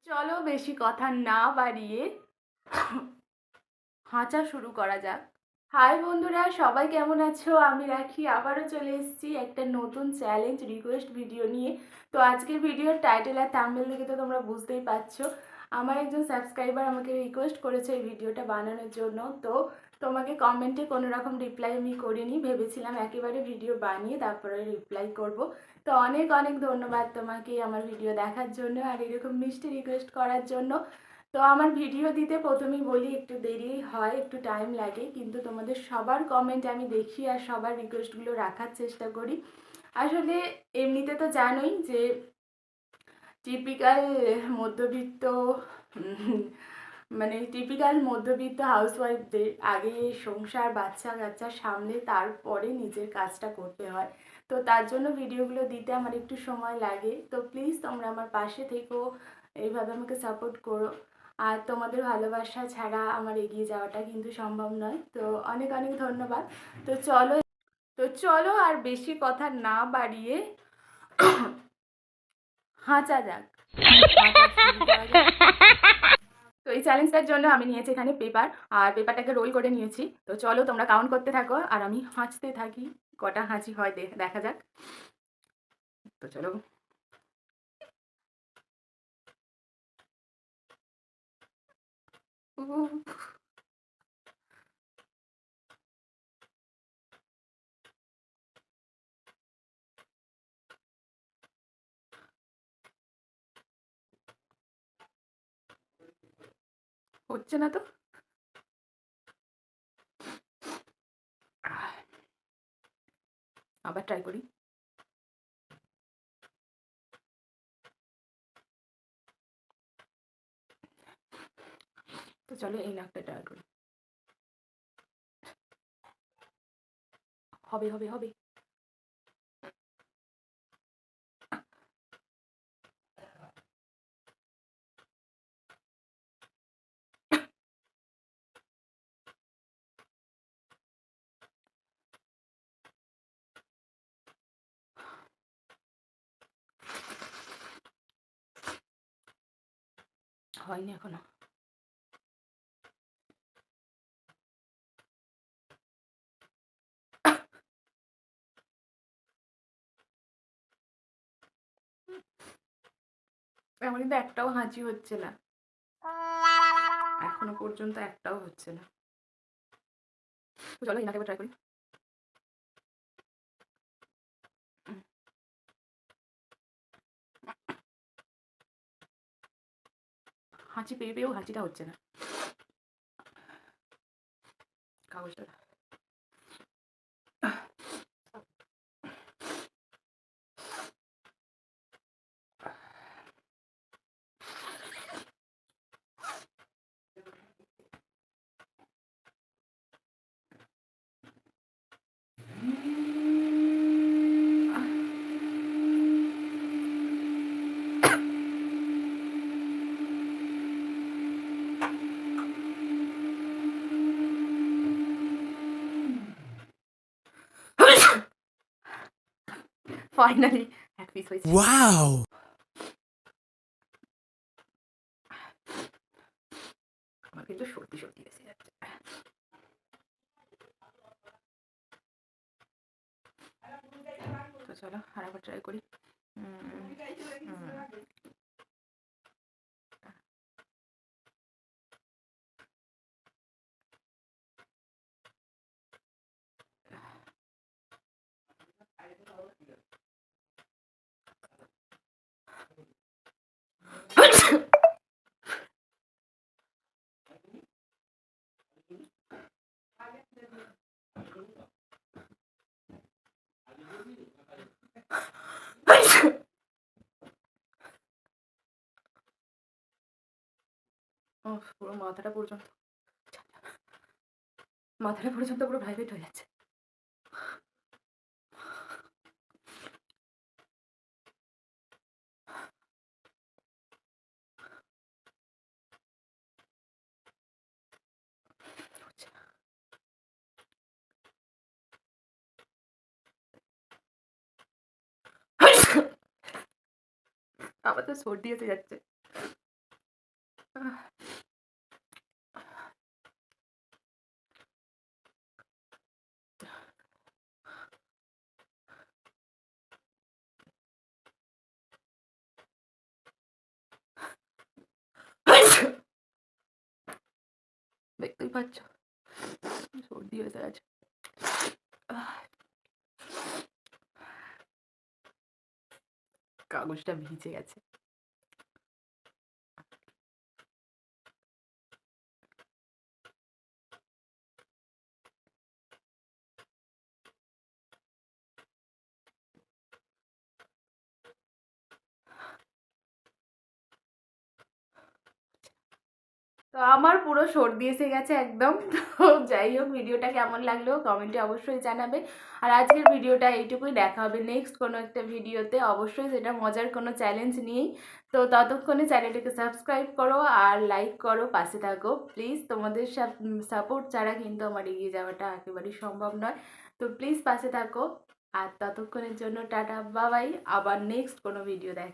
চলো বেশি কথা না বাড়িয়ে হাঁচা শুরু করা যাক। হাই বন্ধুরা, সবাই কেমন আছো? আমি রাখি আবারও চলে এসেছি একটা নতুন চ্যালেঞ্জ রিকোয়েস্ট ভিডিও নিয়ে। তো আজকের ভিডিওর টাইটেল আর থাম্বনেল দেখে তো তোমরা বুঝতেই পারছো, আমার একজন সাবস্ক্রাইবার আমাকে রিকোয়েস্ট করেছে এই ভিডিওটা বানানোর জন্য। তো তোমাকে কমেন্টে কোনো রকম রিপ্লাই আমি করিনি, ভেবেছিলাম একেবারে ভিডিও বানিয়ে তারপরে রিপ্লাই করব। তো অনেক অনেক ধন্যবাদ তোমাকে আমার ভিডিও দেখার জন্য আর এরকম মিষ্টি রিকোয়েস্ট করার জন্য। তো আমার ভিডিও দিতে প্রথমেই বলি একটু দেরি হয়, একটু টাইম লাগে, কিন্তু তোমাদের সবার কমেন্ট আমি দেখি আর সবার রিকোয়েস্টগুলো রাখার চেষ্টা করি। আসলে এমনিতে তো জানোই যে টিপিক্যাল মধ্যবিত্ত মানে টিপিক্যাল মধ্যবিত্ত হাউসওয়াইফদের আগে সংসার বাচ্চা কাচ্চা সামলে তারপরে নিজের কাজটা করতে হয়। তো তার জন্য ভিডিওগুলো দিতে আমার একটু সময় লাগে। তো প্লিজ তোমরা আমার পাশে থেকো, এইভাবে আমাকে সাপোর্ট করো। আর তোমাদের ভালোবাসা ছাড়া আমার এগিয়ে যাওয়াটা কিন্তু সম্ভব নয়। তো অনেক অনেক ধন্যবাদ। তো চলো চলো আর বেশি কথা না বাড়িয়ে হাঁচা যাক। তো এই চ্যালেঞ্জটার জন্য আমি নিয়েছি এখানে পেপার, আর পেপারটাকে রোল করে নিয়েছি। তো চলো তোমরা কাউন্ট করতে থাকো আর আমি হাঁচতে থাকি, কটা হাঁচি হয় দেখা যাক। তো চলো। হচ্ছে না তো। আবার ট্রাই করি। তো চলো এই নাকটা ট্রাই করি। হবে হবে হবে। হয়নি এখনো। এমন কিন্তু একটাও হাঁচি হচ্ছে না, এখনো পর্যন্ত একটাও হচ্ছে না। তো চলো এই নাকে ট্রাই করি। হাঁচি পেয়ে পেয়েও হাঁচিটা হচ্ছে না। কাগজটা ফাইনালি এক পিস হয়েছে। ওয়াও! আমার কিন্তু সত্যি সত্যি বেশি যাচ্ছে। তো চলো আর একবার ট্রাই করি। পুরো মাথাটা পর্যন্ত পুরো ভাইব্রেট হয়ে যাচ্ছে। আমার তো সর্দি এসে যাচ্ছে। দেখতেই পাচ্ছ সর্দি এসে গেছে। কাগজটা ভিজে গেছে। তো আমার পুরো সর্দি এসে গেছে একদম। তো যাই হোক, ভিডিওটা কেমন লাগলো কমেন্টে অবশ্যই জানাবে। আর আজকের ভিডিওটা এইটুকুই, দেখা হবে নেক্সট কোনো একটা ভিডিওতে, অবশ্যই সেটা মজার কোনো চ্যালেঞ্জ নিয়েই। তো ততক্ষণে চ্যানেলটাকে সাবস্ক্রাইব করো আর লাইক করো, পাশে থাকো প্লিজ। তোমাদের সাপোর্ট ছাড়া কিন্তু আমার এগিয়ে যাওয়াটা একেবারেই সম্ভব নয়। তো প্লিজ পাশে থাকো। আর ততক্ষণের জন্য টাটা বাবাই, আবার নেক্সট কোনো ভিডিও দেখ।